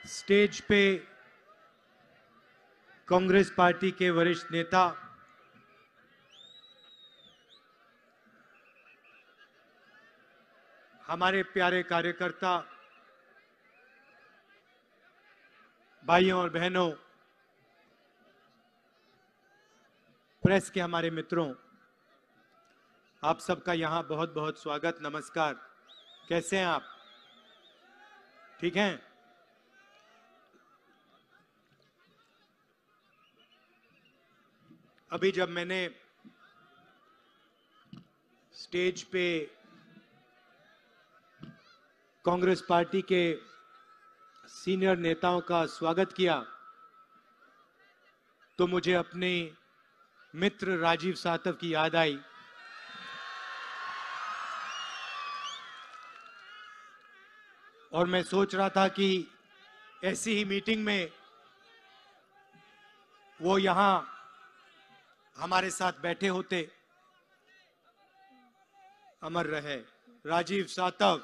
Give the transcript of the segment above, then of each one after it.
Stage पे Congress party के वरिष्ठ नेता हमारे प्यारे कार्यकर्ता भाइयों और बहनों, प्रेस के हमारे मित्रों, आप सबका यहां बहुत बहुत स्वागत, नमस्कार। कैसे हैं आप? ठीक हैं? अभी जब मैंने स्टेज पे कांग्रेस पार्टी के सीनियर नेताओं का स्वागत किया तो मुझे अपने मित्र राजीव सातव की याद आई। और मैं सोच रहा था कि ऐसी ही मीटिंग में वो यहां हमारे साथ बैठे होते। अमर रहे राजीव सातव।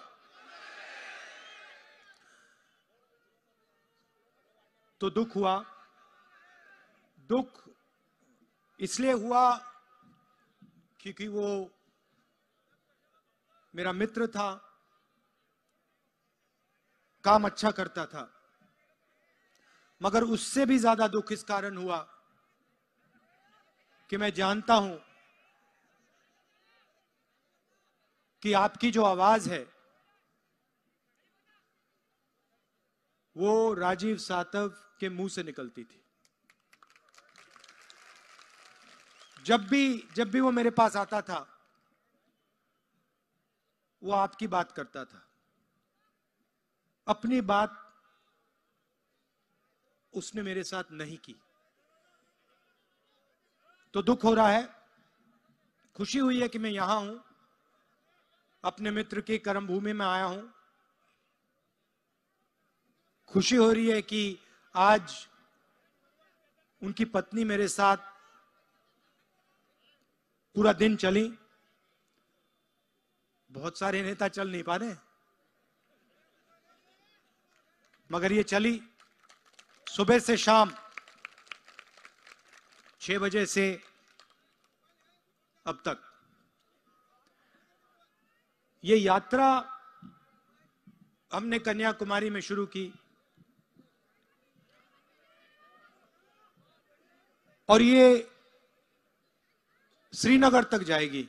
तो दुख हुआ। दुख इसलिए हुआ क्योंकि वो मेरा मित्र था, काम अच्छा करता था, मगर उससे भी ज्यादा दुख इस कारण हुआ कि मैं जानता हूं कि आपकी जो आवाज है वो राजीव सातव के मुंह से निकलती थी। जब भी वो मेरे पास आता था वो आपकी बात करता था। अपनी बात उसने मेरे साथ नहीं की। तो दुख हो रहा है। खुशी हुई है कि मैं यहां हूं, अपने मित्र की कर्मभूमि में आया हूं। खुशी हो रही है कि आज उनकी पत्नी मेरे साथ पूरा दिन चली। बहुत सारे नेता चल नहीं पा रहे, मगर ये चली सुबह से शाम 6 बजे से अब तक। ये यात्रा हमने कन्याकुमारी में शुरू की और ये श्रीनगर तक जाएगी।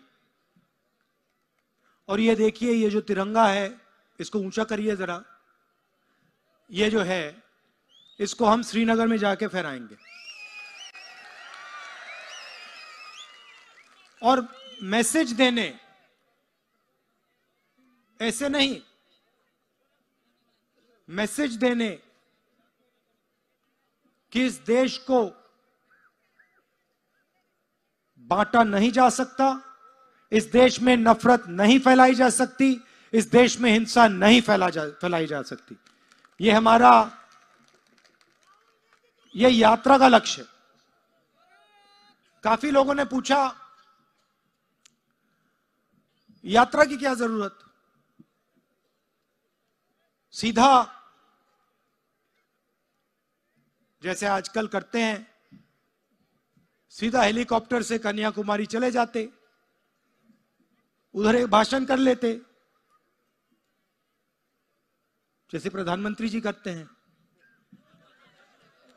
और ये देखिए, ये जो तिरंगा है इसको ऊंचा करिए जरा। ये जो है इसको हम श्रीनगर में जाके फहराएंगे। और मैसेज देने, ऐसे नहीं, मैसेज देने कि इस देश को बांटा नहीं जा सकता, इस देश में नफरत नहीं फैलाई जा सकती, इस देश में हिंसा नहीं फैलाई जा सकती। ये हमारा, ये यात्रा का लक्ष्य है। काफी लोगों ने पूछा यात्रा की क्या जरूरत, सीधा जैसे आजकल करते हैं, सीधा हेलीकॉप्टर से कन्याकुमारी चले जाते, उधर एक भाषण कर लेते जैसे प्रधानमंत्री जी करते हैं,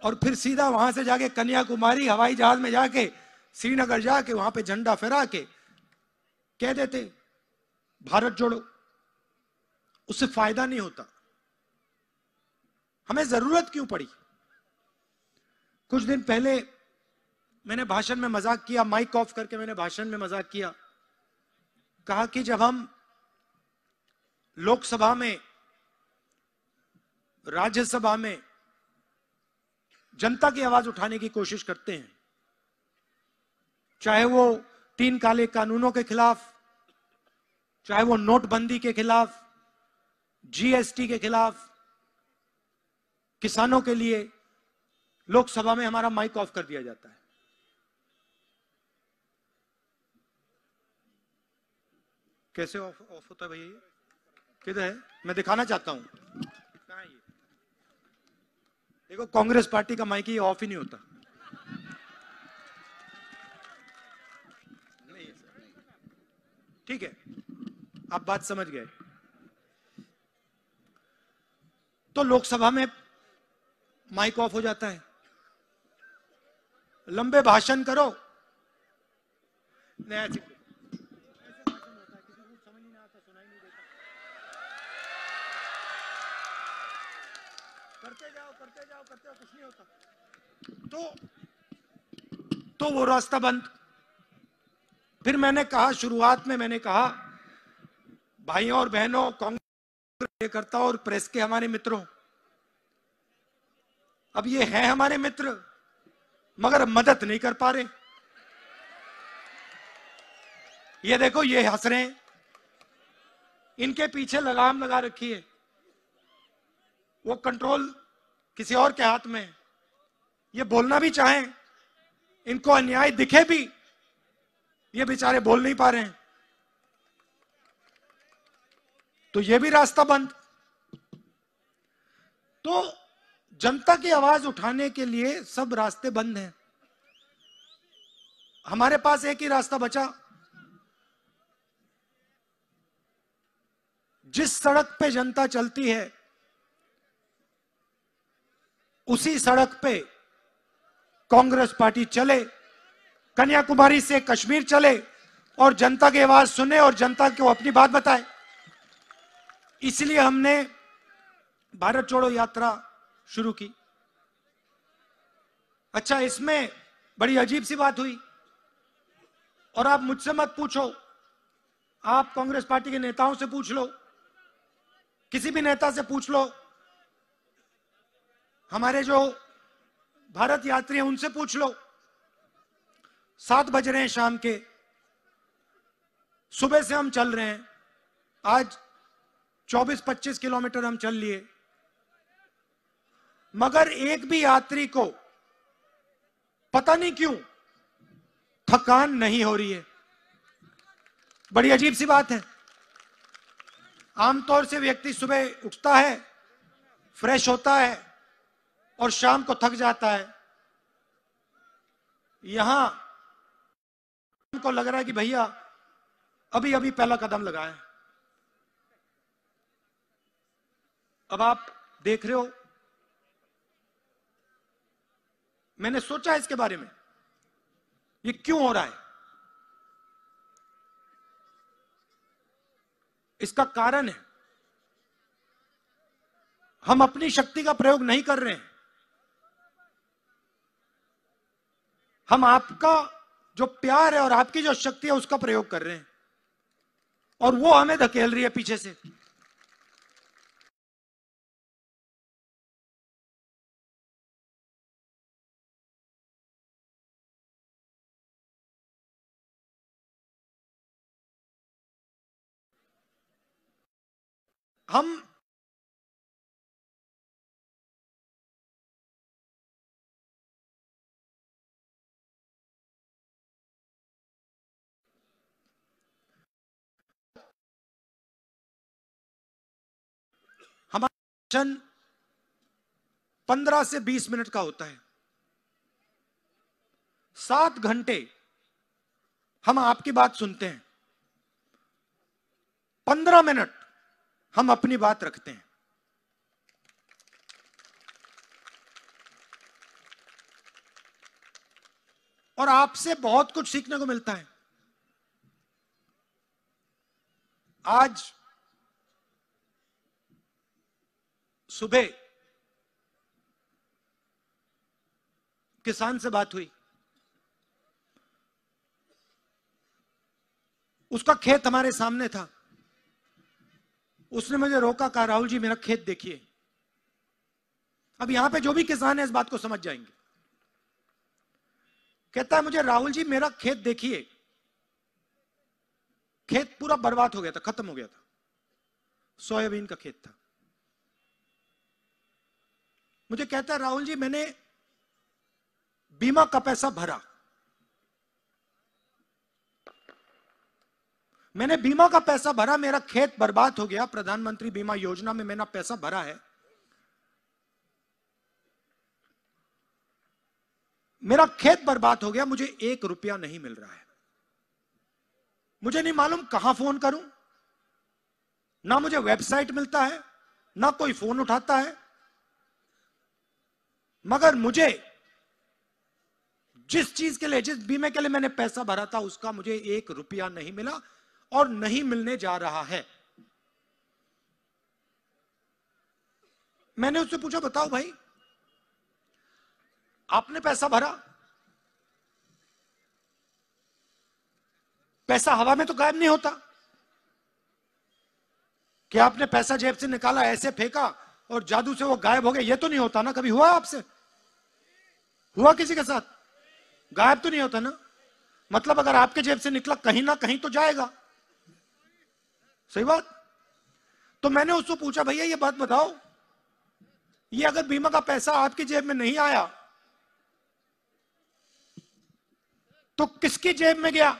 और फिर सीधा वहां से जाके कन्याकुमारी हवाई जहाज में जाके श्रीनगर जाके वहां पे झंडा फहरा के कह देते भारत जोड़ो। उससे फायदा नहीं होता। हमें जरूरत क्यों पड़ी? कुछ दिन पहले मैंने भाषण में मजाक किया, माइक ऑफ करके मैंने भाषण में मजाक किया। कहा कि जब हम लोकसभा में, राज्यसभा में जनता की आवाज उठाने की कोशिश करते हैं, चाहे वो 3 काले कानूनों के खिलाफ, चाहे वो नोटबंदी के खिलाफ, जीएसटी के खिलाफ, किसानों के लिए, लोकसभा में हमारा माइक ऑफ कर दिया जाता है। कैसे ऑफ होता है भैया? किधर है? मैं दिखाना चाहता हूं। कहां है ये? देखो, कांग्रेस पार्टी का माइक ही ऑफ ही नहीं होता। ठीक है, आप बात समझ गए। तो लोकसभा में माइक ऑफ हो जाता है, लंबे भाषण करो, नया ऐसे भाषण होता है, किसी को समझ नहीं आता, सुनाई नहीं देता, करते जाओ करते जाओ करते जाओ, कुछ नहीं होता। तो वो रास्ता बंद। फिर मैंने कहा, शुरुआत में मैंने कहा, भाइयों और बहनों, कांग्रेस कार्यकर्ता और प्रेस के हमारे मित्रों, अब ये है हमारे मित्र, मगर मदद नहीं कर पा रहे। ये देखो, ये हंस रहे हैं, इनके पीछे लगाम लगा रखी है, वो कंट्रोल किसी और के हाथ में है। ये बोलना भी चाहें, इनको अन्याय दिखे भी, ये बेचारे बोल नहीं पा रहे हैं, तो ये भी रास्ता बंद। तो जनता की आवाज उठाने के लिए सब रास्ते बंद हैं। हमारे पास एक ही रास्ता बचा। जिस सड़क पे जनता चलती है, उसी सड़क पे कांग्रेस पार्टी चले, कन्याकुमारी से कश्मीर चले और जनता की आवाज सुने और जनता को अपनी बात बताए। इसलिए हमने भारत छोड़ो यात्रा शुरू की। अच्छा, इसमें बड़ी अजीब सी बात हुई, और आप मुझसे मत पूछो, आप कांग्रेस पार्टी के नेताओं से पूछ लो, किसी भी नेता से पूछ लो, हमारे जो भारत यात्री हैं उनसे पूछ लो। 7 बज रहे हैं शाम के, सुबह से हम चल रहे हैं, आज 24-25 किलोमीटर हम चल लिए, मगर एक भी यात्री को पता नहीं क्यों थकान नहीं हो रही है। बड़ी अजीब सी बात है। आमतौर से व्यक्ति सुबह उठता है, फ्रेश होता है और शाम को थक जाता है। यहां को लग रहा है कि भैया अभी अभी पहला कदम लगाया है। अब आप देख रहे हो, मैंने सोचा इसके बारे में, ये क्यों हो रहा है। इसका कारण है, हम अपनी शक्ति का प्रयोग नहीं कर रहे हैं। हम आपका जो प्यार है और आपकी जो शक्ति है उसका प्रयोग कर रहे हैं, और वो हमें धकेल रही है पीछे से। हम हमारा 15 से 20 मिनट का होता है। 7 घंटे हम आपकी बात सुनते हैं, 15 मिनट हम अपनी बात रखते हैं। और आपसे बहुत कुछ सीखने को मिलता है। आज सुबह किसान से बात हुई, उसका खेत हमारे सामने था। उसने मुझे रोका, कहा राहुल जी मेरा खेत देखिए। अब यहां पे जो भी किसान है इस बात को समझ जाएंगे। कहता है मुझे राहुल जी मेरा खेत देखिए। खेत पूरा बर्बाद हो गया था, खत्म हो गया था, सोयाबीन का खेत था। मुझे कहता है राहुल जी मैंने बीमा का पैसा भरा, मैंने बीमा का पैसा भरा, मेरा खेत बर्बाद हो गया, प्रधानमंत्री बीमा योजना में मैंने पैसा भरा है, मेरा खेत बर्बाद हो गया, मुझे 1 रुपया नहीं मिल रहा है, मुझे नहीं मालूम कहां फोन करूं, ना मुझे वेबसाइट मिलता है, ना कोई फोन उठाता है, मगर मुझे जिस चीज के लिए, जिस बीमे के लिए मैंने पैसा भरा था, उसका मुझे 1 रुपया नहीं मिला और नहीं मिलने जा रहा है। मैंने उससे पूछा, बताओ भाई, आपने पैसा भरा, पैसा हवा में तो गायब नहीं होता, कि आपने पैसा जेब से निकाला, ऐसे फेंका और जादू से वो गायब हो गया, ये तो नहीं होता ना। कभी हुआ आपसे? हुआ किसी के साथ? गायब तो नहीं होता ना। मतलब अगर आपके जेब से निकला, कहीं ना कहीं तो जाएगा, सही बात। तो मैंने उससे पूछा, भैया ये बात बताओ, ये अगर बीमा का पैसा आपकी जेब में नहीं आया तो किसकी जेब में गया?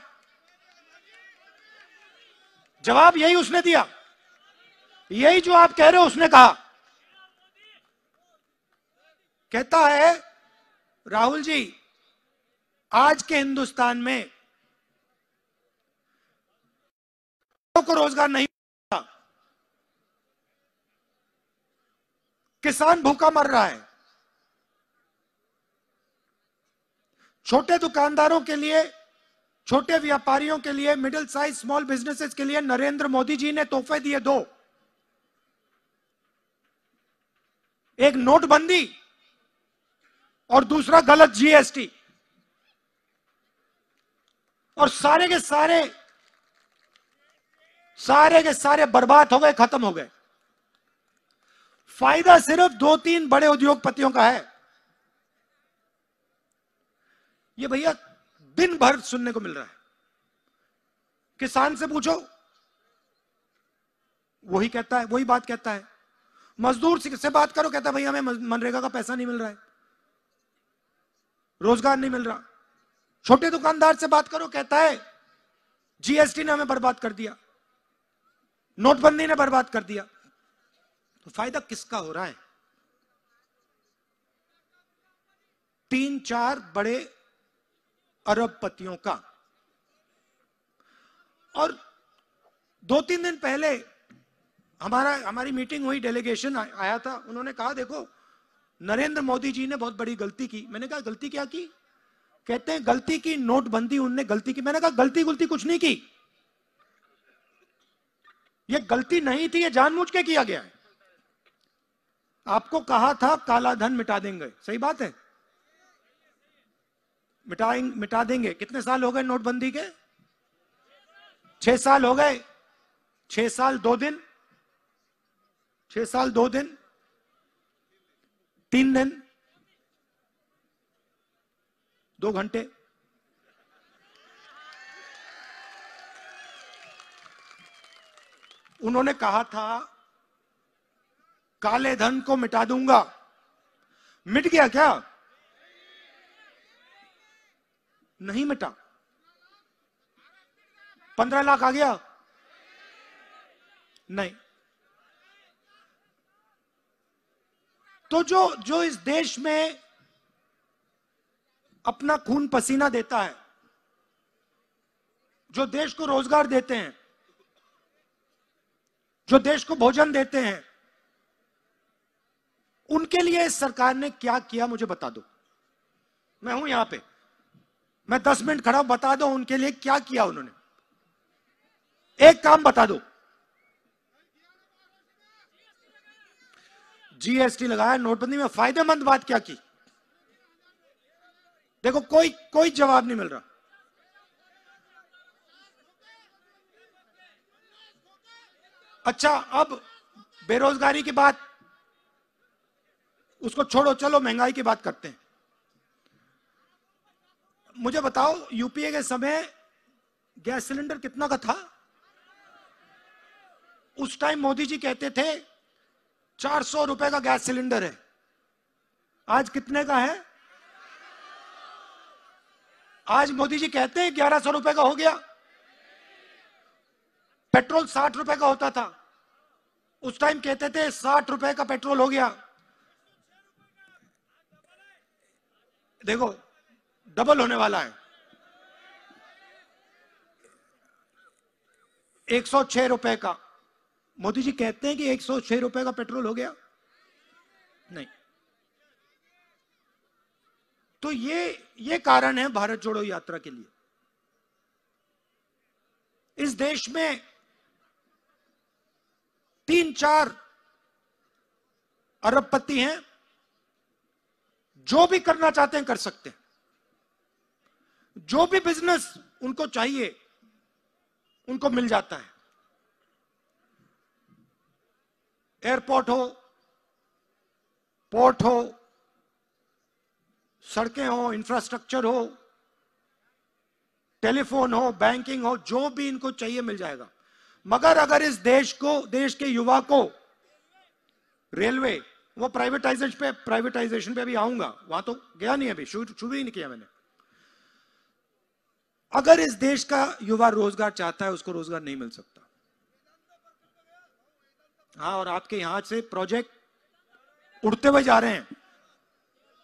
जवाब यही उसने दिया, यही जो आप कह रहे हो उसने कहा। कहता है, राहुल जी, आज के हिंदुस्तान में को रोजगार नहीं मिलता, किसान भूखा मर रहा है, छोटे दुकानदारों के लिए, छोटे व्यापारियों के लिए, मिडिल साइज स्मॉल बिजनेसेस के लिए नरेंद्र मोदी जी ने तोहफे दिए 2, एक नोटबंदी और दूसरा गलत जीएसटी, और सारे के सारे बर्बाद हो गए, खत्म हो गए। फायदा सिर्फ 2-3 बड़े उद्योगपतियों का है। ये भैया दिन भर सुनने को मिल रहा है। किसान से पूछो, वही कहता है, वही बात कहता है। मजदूर से बात करो, कहता है भैया हमें मनरेगा का पैसा नहीं मिल रहा है, रोजगार नहीं मिल रहा। छोटे दुकानदार से बात करो, कहता है जीएसटी ने हमें बर्बाद कर दिया, नोटबंदी ने बर्बाद कर दिया। तो फायदा किसका हो रहा है? 3-4 बड़े अरबपतियों का। और 2-3 दिन पहले हमारी मीटिंग हुई, डेलीगेशन आया था, उन्होंने कहा देखो नरेंद्र मोदी जी ने बहुत बड़ी गलती की। मैंने कहा गलती क्या की? कहते हैं गलती की नोटबंदी, उनने गलती की। मैंने कहा गलती कुछ नहीं की, ये गलती नहीं थी, ये जानबूझ के किया गया है। आपको कहा था काला धन मिटा देंगे, सही बात है, मिटा देंगे। कितने साल हो गए नोटबंदी के? 6 साल हो गए। 6 साल 2 दिन, 6 साल 2 दिन, 3 दिन, 2 घंटे। उन्होंने कहा था काले धन को मिटा दूंगा, मिट गया क्या? नहीं मिटा। 15 लाख आ गया? नहीं। तो जो इस देश में अपना खून पसीना देता है, जो देश को रोजगार देते हैं, जो देश को भोजन देते हैं, उनके लिए इस सरकार ने क्या किया मुझे बता दो। मैं हूं यहां पे, मैं 10 मिनट खड़ा हूं, बता दो उनके लिए क्या किया उन्होंने। एक काम बता दो। जीएसटी लगाया, नोटबंदी में फायदेमंद बात क्या की? देखो कोई जवाब नहीं मिल रहा। अच्छा, अब बेरोजगारी की बात उसको छोड़ो, चलो महंगाई की बात करते हैं। मुझे बताओ यूपीए के समय गैस सिलेंडर कितना का था? उस टाइम मोदी जी कहते थे 400 रुपए का गैस सिलेंडर है। आज कितने का है? आज मोदी जी कहते हैं 1100 रुपए का हो गया। पेट्रोल 60 रुपए का होता था, उस टाइम कहते थे 60 रुपए का पेट्रोल हो गया। देखो डबल होने वाला है। 106 रुपए का। मोदी जी कहते हैं कि 106 रुपए का पेट्रोल हो गया, नहीं। तो ये कारण है भारत जोड़ो यात्रा के लिए। इस देश में 3-4 अरबपति हैं, जो भी करना चाहते हैं कर सकते हैं। जो भी बिजनेस उनको चाहिए उनको मिल जाता है। एयरपोर्ट हो, पोर्ट हो, सड़कें हो, इंफ्रास्ट्रक्चर हो, टेलीफोन हो, बैंकिंग हो, जो भी इनको चाहिए मिल जाएगा। मगर अगर इस देश के युवा को रेलवे, वो प्राइवेटाइजेशन पे अभी आऊंगा, वहां तो गया नहीं, अभी शुरू ही नहीं किया मैंने। अगर इस देश का युवा रोजगार चाहता है, उसको रोजगार नहीं मिल सकता। हाँ, और आपके यहां से प्रोजेक्ट उड़ते हुए जा रहे हैं।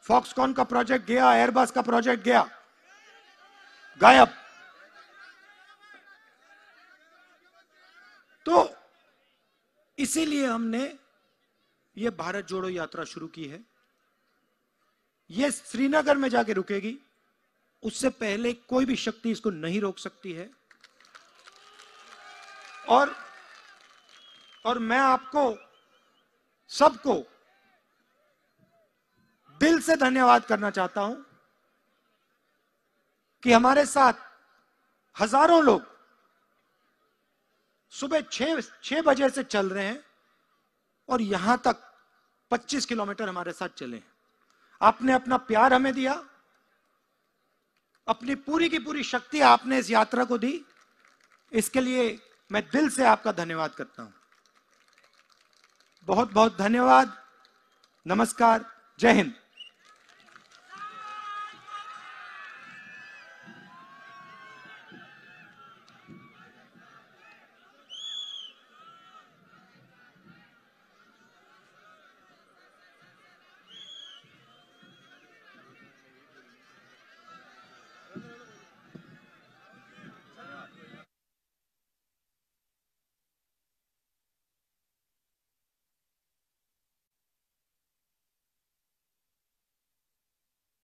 फॉक्सकॉन का प्रोजेक्ट गया, एयरबस का प्रोजेक्ट गया, गायब। तो इसीलिए हमने ये भारत जोड़ो यात्रा शुरू की है। ये श्रीनगर में जाके रुकेगी, उससे पहले कोई भी शक्ति इसको नहीं रोक सकती है। और मैं आपको सबको दिल से धन्यवाद करना चाहता हूं कि हमारे साथ हजारों लोग सुबह 6 बजे से चल रहे हैं और यहां तक 25 किलोमीटर हमारे साथ चले हैं। आपने अपना प्यार हमें दिया, अपनी पूरी की पूरी शक्ति आपने इस यात्रा को दी। इसके लिए मैं दिल से आपका धन्यवाद करता हूं। बहुत बहुत धन्यवाद। नमस्कार। जय हिंद।